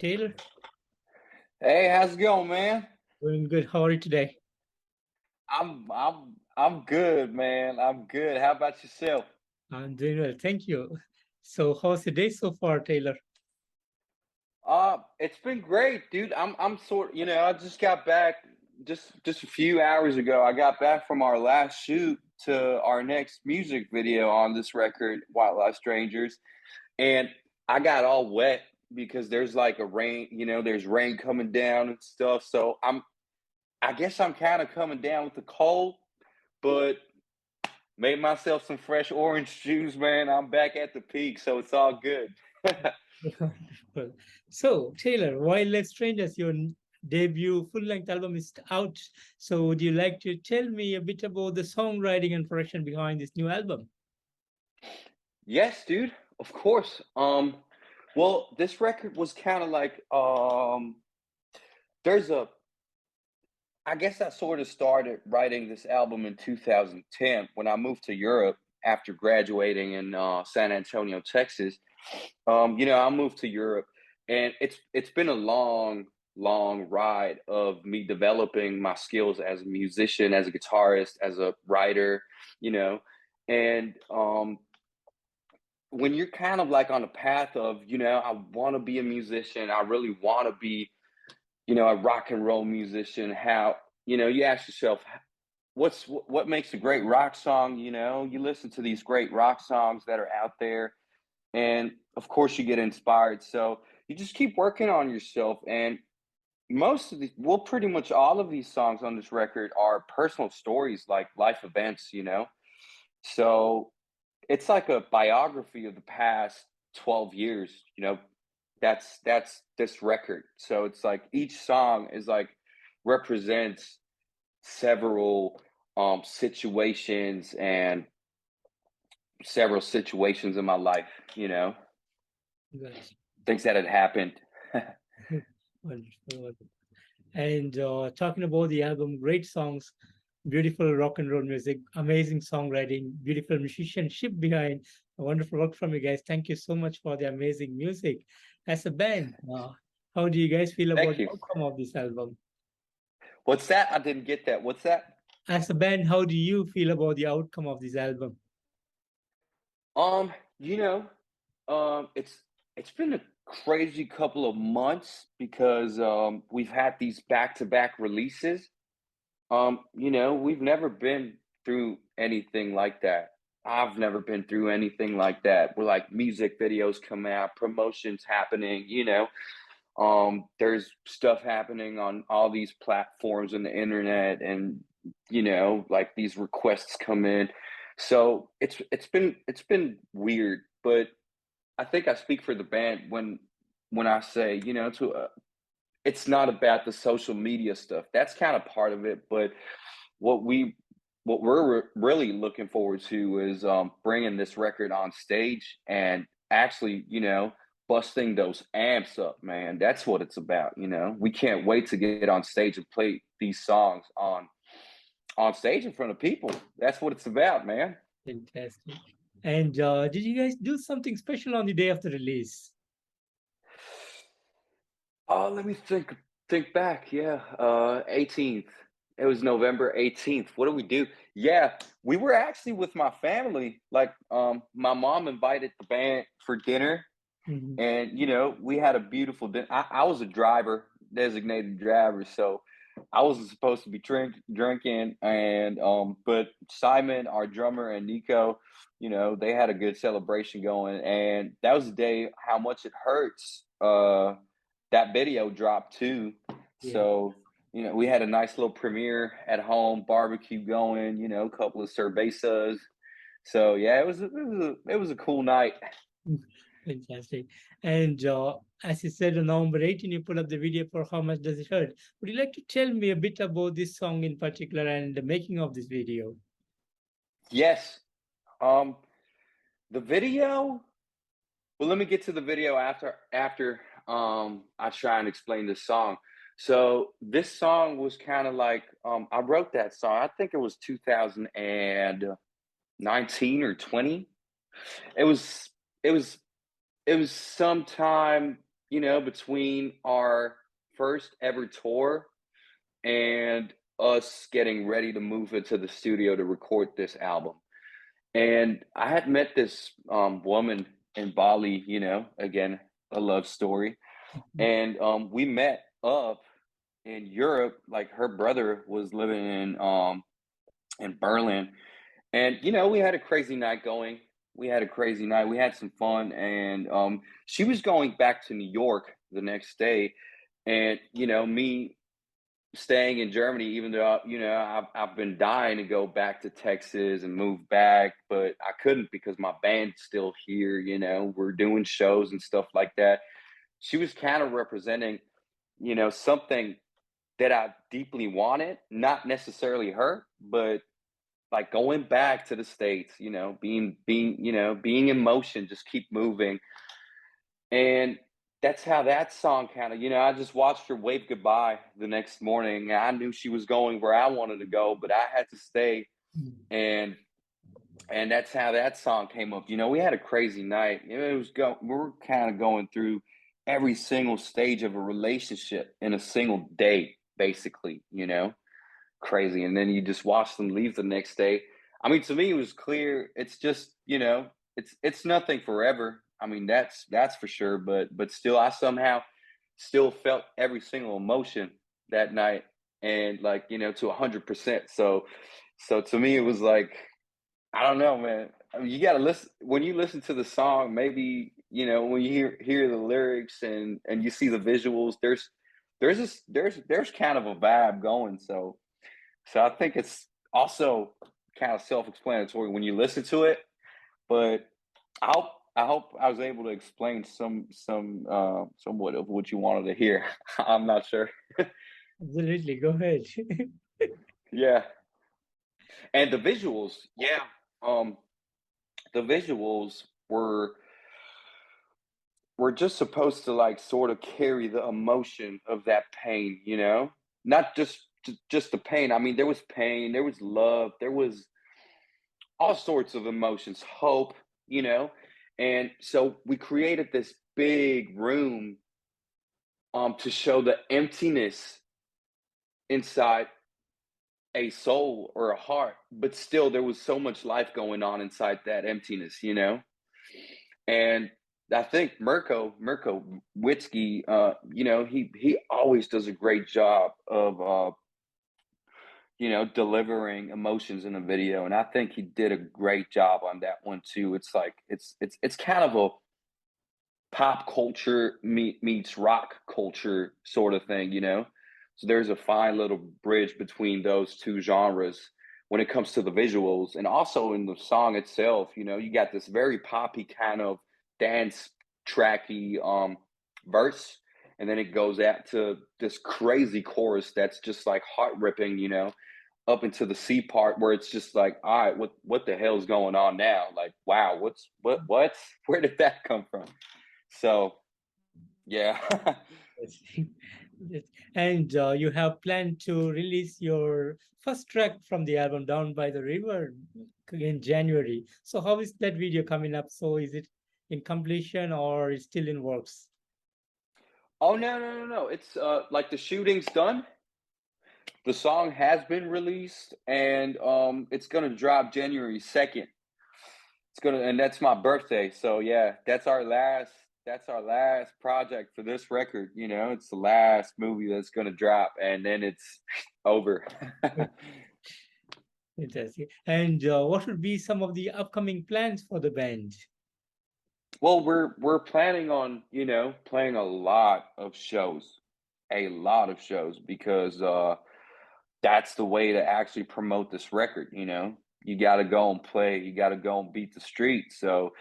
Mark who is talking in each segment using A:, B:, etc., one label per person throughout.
A: Taylor.
B: Hey, how's it going, man?
A: Doing good. How are you today?
B: I'm good, man. I'm good. How about yourself?
A: I'm doing well. Thank you. So, how's the day so far, Taylor?
B: It's been great, dude. I just got back just a few hours ago. I got back from our last shoot to our next music video on this record, White Light Strangers, and I got all wet because there's like a rain, there's rain coming down and stuff. So I guess I'm kind of coming down with the cold, but made myself some fresh orange juice, man. I'm back at the peak, so it's all good.
A: Wonderful. So, Taylor, Wild Life Strangers, your debut full-length album is out. So, would you like to tell me a bit about the songwriting and production behind this new album?
B: Yes, dude. Of course. Well, this record was kind of like there's a I guess I sort of started writing this album in 2010 when I moved to Europe after graduating in San Antonio, Texas. I moved to Europe, and it's been a long ride of me developing my skills as a musician, as a guitarist, as a writer, you know, and when you're kind of like on a path of, I want to be a musician, I really want to be, a rock and roll musician. How, you ask yourself, what makes a great rock song? You listen to these great rock songs that are out there, and of course you get inspired. So you just keep working on yourself, and pretty much all of these songs on this record are personal stories, like life events. So it's like a biography of the past 12 years. That's this record. So it's like each song is like represents several situations in my life,
A: Right.
B: things that had happened.
A: Wonderful, wonderful. And talking about the album, great songs, beautiful rock and roll music, amazing songwriting, beautiful musicianship behind wonderful work from you guys. Thank you so much for the amazing music. As a band, how do you guys feel about
B: Thank
A: the
B: you.
A: outcome of this album?
B: What's that? I didn't get that. What's that?
A: As a band, how do you feel about the outcome of this album?
B: Um, you know, it's been a crazy couple of months because we've had these back-to-back releases. We've never been through anything like that. I've never been through anything like that. Where like music videos come out, promotions happening, there's stuff happening on all these platforms on the internet, and like these requests come in. So it's been weird, but I think I speak for the band when I say, it's not about the social media stuff. That's kind of part of it, but what we what we're really looking forward to is bringing this record on stage and actually, busting those amps up, man. That's what it's about. We can't wait to get on stage and play these songs on stage in front of people. That's what it's about, man.
A: Fantastic. And did you guys do something special on the day of the release?
B: Oh, let me think back. Yeah, 18th. It was November 18th. What did we do? Yeah, we were actually with my family. Like, my mom invited the band for dinner,
A: Mhm.
B: and we had a beautiful dinner. I was a driver, designated driver, so I wasn't supposed to be drinking. And but Simon, our drummer, and Nico, they had a good celebration going, and that was the day How Much It Hurts. That video dropped too.
A: Yeah.
B: So, we had a nice little premiere at home, barbecue going, a couple of cervezas. So yeah, it was a cool night.
A: Fantastic. And as you said, on November 18, you put up the video for How Much Does It Hurt? Would you like to tell me a bit about this song in particular and the making of this video?
B: Yes. Um, the video. Well, let me get to the video after I try and explain this song. So this song was kind of like I wrote that song. I think it was 2019 or 20. It was it was it was sometime. between our first ever tour and us getting ready to move into the studio to record this album. And I had met this woman in Bali, again, a love story.
A: Mhm.
B: And we met up in Europe. Like her brother was living in Berlin. And we had a crazy night going. We had a crazy night. We had some fun. And she was going back to New York the next day. And me staying in Germany, even though I've been dying to go back to Texas and move back, but I couldn't because my band's still here. We're doing shows and stuff like that. She was kind of representing, something that I deeply wanted, not necessarily her, but like going back to the States, being in motion, just keep moving. And that's how that song kind of, I just watched her wave goodbye the next morning. I knew she was going where I wanted to go, but I had to stay.
A: Mm.
B: And that's how that song came up. We had a crazy night. We were kind of going through every single stage of a relationship in a single day, basically, crazy. And then you just watch them leave the next day. I mean, to me, it was clear. It's just, it's nothing forever. I mean, that's for sure. But still, I somehow still felt every single emotion that night, and like to 100%. So to me, it was like I don't know, man. I mean, you gotta listen when you listen to the song. Maybe when you hear the lyrics and you see the visuals. There's kind of a vibe going. So I think it's also kind of self-explanatory when you listen to it, but I hope I was able to explain somewhat of what you wanted to hear. I'm not sure.
A: Absolutely. Go ahead.
B: Yeah, and the visuals, yeah, um, the visuals were just supposed to like sort of carry the emotion of that pain, not just the pain. I mean, there was pain, there was love, there was all sorts of emotions, hope, you know. And so we created this big room to show the emptiness inside a soul or a heart, but still there was so much life going on inside that emptiness. And I think Mirko Witzke, he always does a great job of delivering emotions in a video. And I think he did a great job on that one too. It's like it's kind of a pop culture meets rock culture sort of thing. So there's a fine little bridge between those two genres when it comes to the visuals, and also in the song itself. You got this very poppy kind of dance tracky verse, and then it goes out to this crazy chorus that's just like heart ripping. Up into the C part where it's just like, all right, what the hell's going on now? Like, wow, what where did that come from? So yeah.
A: Yes. Yes. And you have planned to release your first track from the album, Down by the River, in January. So how is that video coming up? So is it in completion or is still in works?
B: Oh, no. It's like the shooting's done. The song has been released, and it's gonna drop January 2nd. And that's my birthday. So yeah, that's our last project for this record. It's the last movie that's gonna drop, and then it's over.
A: Fantastic. And what would be some of the upcoming plans for the band?
B: Well, we're planning on, playing a lot of shows, because that's the way to actually promote this record. You got to go and play, you got to go and beat the street. So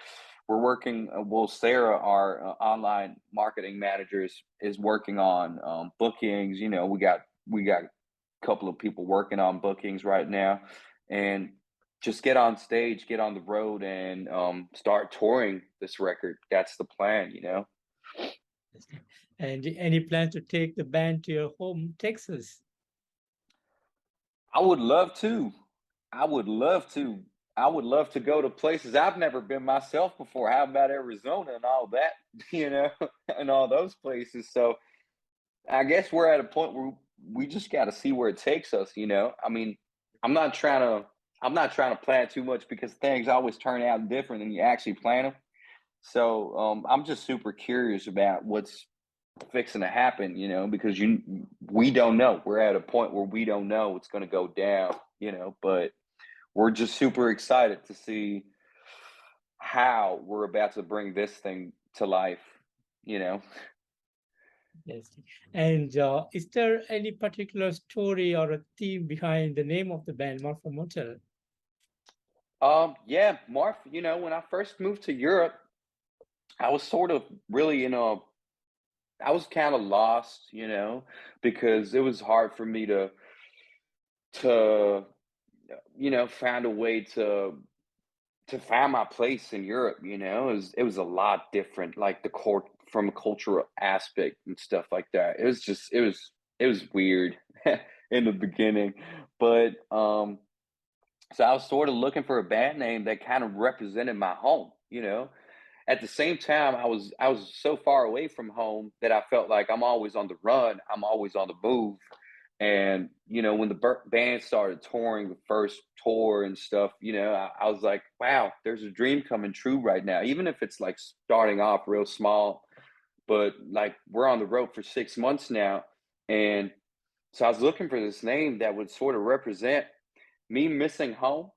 B: we're working. Well, Sarah, our online marketing manager, is working on bookings. We got a couple of people working on bookings right now, and just get on stage, get on the road, and start touring this record. That's the plan.
A: And any plans to take the band to your home, Texas?
B: I would love to. I would love to. I would love to go to places I've never been myself before. How about Arizona and all that, you know, and all those places? So I guess we're at a point where we just got to see where it takes us, you know. I mean, I'm not trying to I'm not trying to plan too much because things always turn out different than you actually plan them. So I'm just super curious about what's fixing to happen, you know, because we don't know. We're at a point where we don't know what's going to go down, you know, but we're just super excited to see how we're about to bring this thing to life, you know.
A: Yes. And is there any particular story or a theme behind the name of the band, Marfa Motel?
B: Yeah, Marf, you know, when I first moved to Europe, I was sort of really I was kind of lost, you know, because it was hard for me to find a way to find my place in Europe, you know. It was a lot different, like the court from a cultural aspect and stuff like that. It was weird in the beginning, but so I was sort of looking for a band name that kind of represented my home, you know. At the same time, I was so far away from home that I felt like I'm always on the run, I'm always on the move. And you know, when the band started touring the first tour and stuff, you know, I was like, wow, there's a dream coming true right now, even if it's like starting off real small. But like we're on the road for 6 months now, and so I was looking for this name that would sort of represent me missing home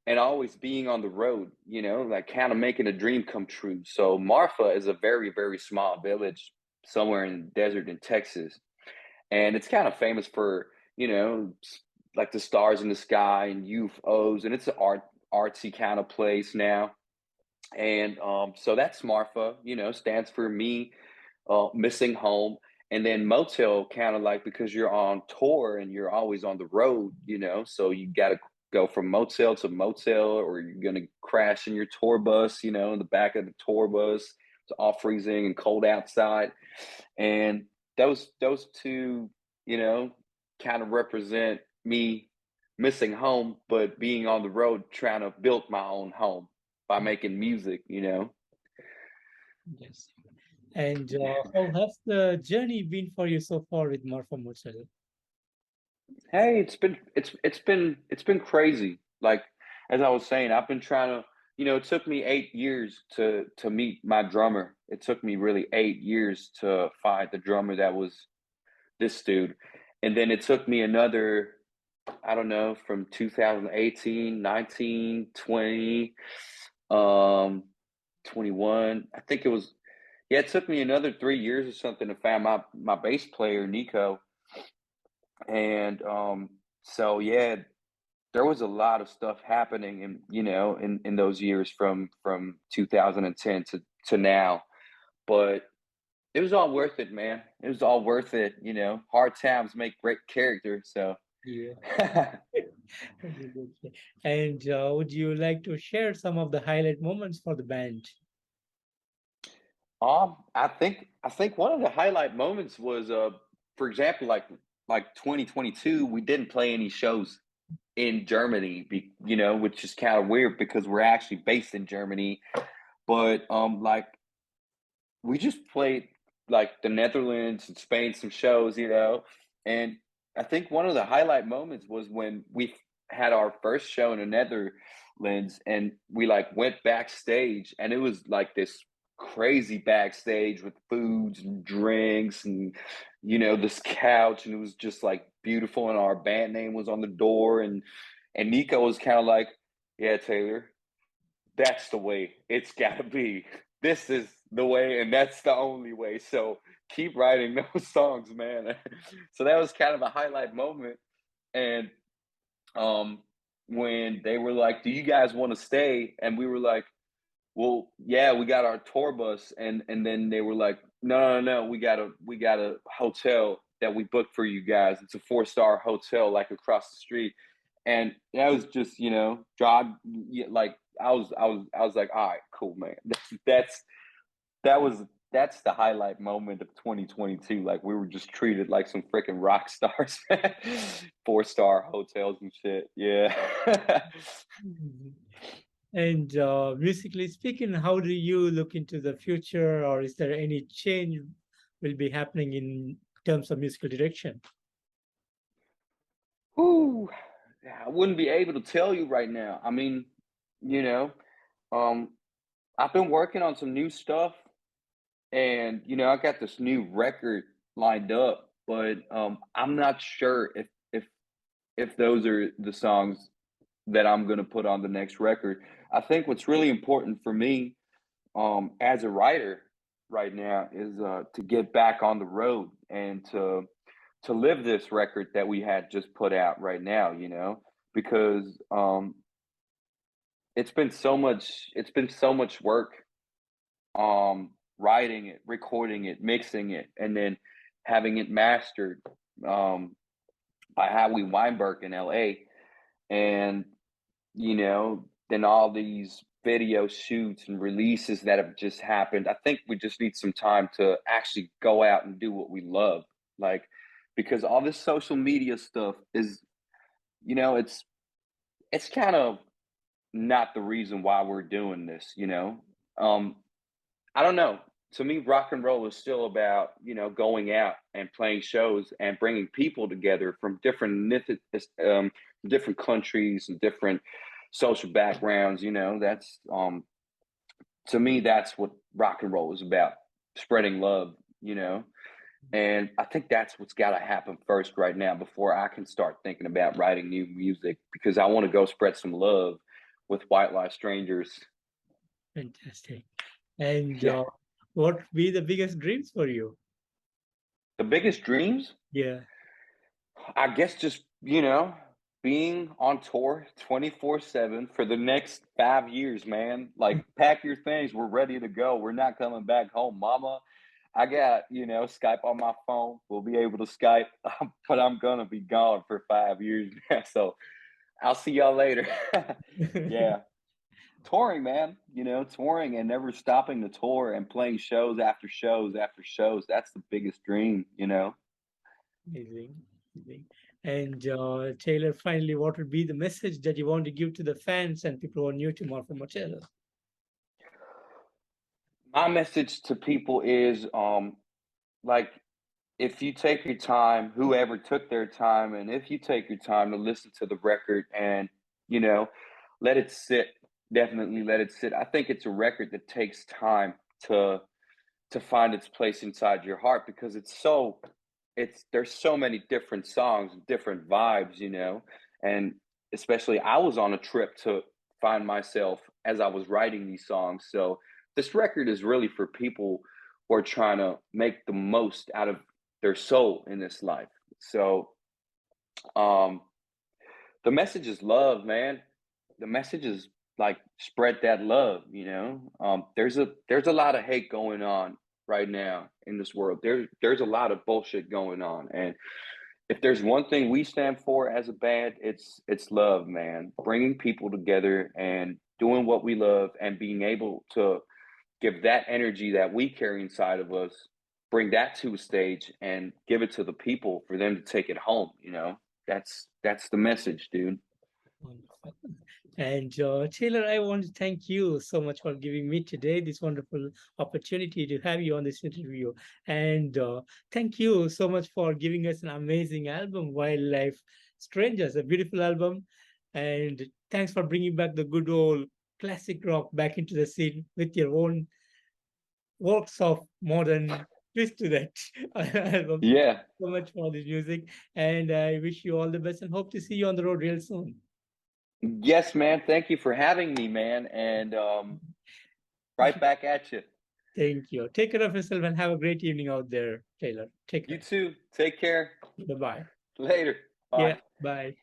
B: and always being on the road, you know, like kind of making a dream come true. So Marfa is a very, very small village somewhere in the desert in Texas. And it's kind of famous for, you know, like the stars in the sky and UFOs. And it's an artsy kind of place now. And so that's Marfa, you know, stands for me missing home. And then motel, kind of like because you're on tour and you're always on the road, you know, so you got to go from motel to motel, or you're going to crash in your tour bus, you know, in the back of the tour bus. It's all freezing and cold outside. And those two, you know, kind of represent me missing home, but being on the road trying to build my own home by making music, you know.
A: Yes. And how has the journey been for you so far with Marfa Motel?
B: Hey, it's been crazy. Like as I was saying, I've been trying to, you know, it took me 8 years to meet my drummer. It took me really 8 years to find the drummer that was this dude. And then it took me another, I don't know, from 2018, 19, 20, um, 21. I think it was, yeah, it took me another 3 years or something to find my bass player, Nico. And so yeah, there was a lot of stuff happening in, you know, in those years from 2010 to now. But it was all worth it, man. It was all worth it, you know. Hard times make great character, so
A: Yeah. Absolutely. And would you like to share some of the highlight moments for the band?
B: I think one of the highlight moments was, for example, like 2022, we didn't play any shows in Germany, you know, which is kind of weird because we're actually based in Germany. But like we just played like the Netherlands and Spain some shows, you know. And I think one of the highlight moments was when we had our first show in the Netherlands, and we like went backstage, and it was like this crazy backstage with foods and drinks and, you know, this couch, and it was just like beautiful, and our band name was on the door. And Nico was kind of like, yeah, Taylor, that's the way it's got to be. This is the way, and that's the only way. So keep writing those songs, man. So that was kind of a highlight moment. And um, when they were like, "Do you guys want to stay?" and we were like, "Well, yeah, we got our tour bus." And then they were like, "No, no, no, we got a hotel that we booked for you guys. It's a 4-star hotel, like across the street." And that was just, you know, God, yeah, like I was like, all right, cool, man. That's that was that's the highlight moment of 2022. Like we were just treated like some freaking rock stars, 4-star hotels and shit. Yeah.
A: Mhm. And musically speaking, how do you look into the future, or is there any change will be happening in terms of musical direction?
B: Whew. Yeah, I wouldn't be able to tell you right now. I mean, you know, um, I've been working on some new stuff, and I got this new record lined up, but I'm not sure if those are the songs that I'm gonna put on the next record. I think what's really important for me, as a writer right now is to get back on the road and to live this record that we had just put out right now, because it's been so much work, writing it, recording it, mixing it, and then having it mastered, um, by Howie Weinberg in LA. And then all these video shoots and releases that have just happened. I think we just need some time to actually go out and do what we love. Like, because all this social media stuff is, it's kind of not the reason why we're doing this. Um, I don't know. To me, rock and roll is still about, going out and playing shows and bringing people together from different countries and different social backgrounds. That's to me, that's what rock and roll is about: spreading love. And I think that's what's got to happen first right now before I can start thinking about writing new music, because I want to go spread some love with white life strangers.
A: Fantastic. And
B: Yeah,
A: what would be the biggest dreams for you?
B: the biggest dreams,
A: Yeah.
B: I guess, just being on tour 24/7 for the next 5 years, man. Like, pack your things, we're ready to go. We're not coming back home, mama. I got Skype on my phone. We'll be able to Skype, but I'm gonna be gone for 5 years now. So I'll see y'all later. Yeah, touring, man. Touring and never stopping to tour and playing shows after shows after shows. That's the biggest dream.
A: Amazing. Amazing. And Taylor, finally, what would be the message that you want to give to the fans and people who are new to Marfa Motel?
B: My message to people is, like, if you take your time, whoever took their time, and if you take your time to listen to the record and, you know, let it sit, definitely let it sit. I think it's a record that takes time to find its place inside your heart, because there's so many different songs, different vibes. And especially, I was on a trip to find myself as I was writing these songs. So this record is really for people who are trying to make the most out of their soul in this life. So um the message is love, man. The message is, like, spread that love. There's a lot of hate going on right now in this world. There's a lot of bullshit going on, and if there's one thing we stand for as a band, it's love, man. Bringing people together and doing what we love, and being able to give that energy that we carry inside of us, bring that to a stage and give it to the people for them to take it home. That's the message, dude.
A: Wonderful. And Taylor, I want to thank you so much for giving me today this wonderful opportunity to have you on this interview. And thank you so much for giving us an amazing album, Wildlife Strangers, a beautiful album. And thanks for bringing back the good old classic rock back into the scene with your own works of modern twist to that album. So thank
B: Yeah.
A: you so much for this music. And I wish you all the best and hope to see you on the road real soon.
B: Yes, man. Thank you for having me, man. And right back at you.
A: Thank you. Take care of yourself and have a great evening out there, Taylor. Take
B: You
A: care.
B: too. Take care.
A: Bye bye.
B: Later. Bye.
A: Yeah, bye.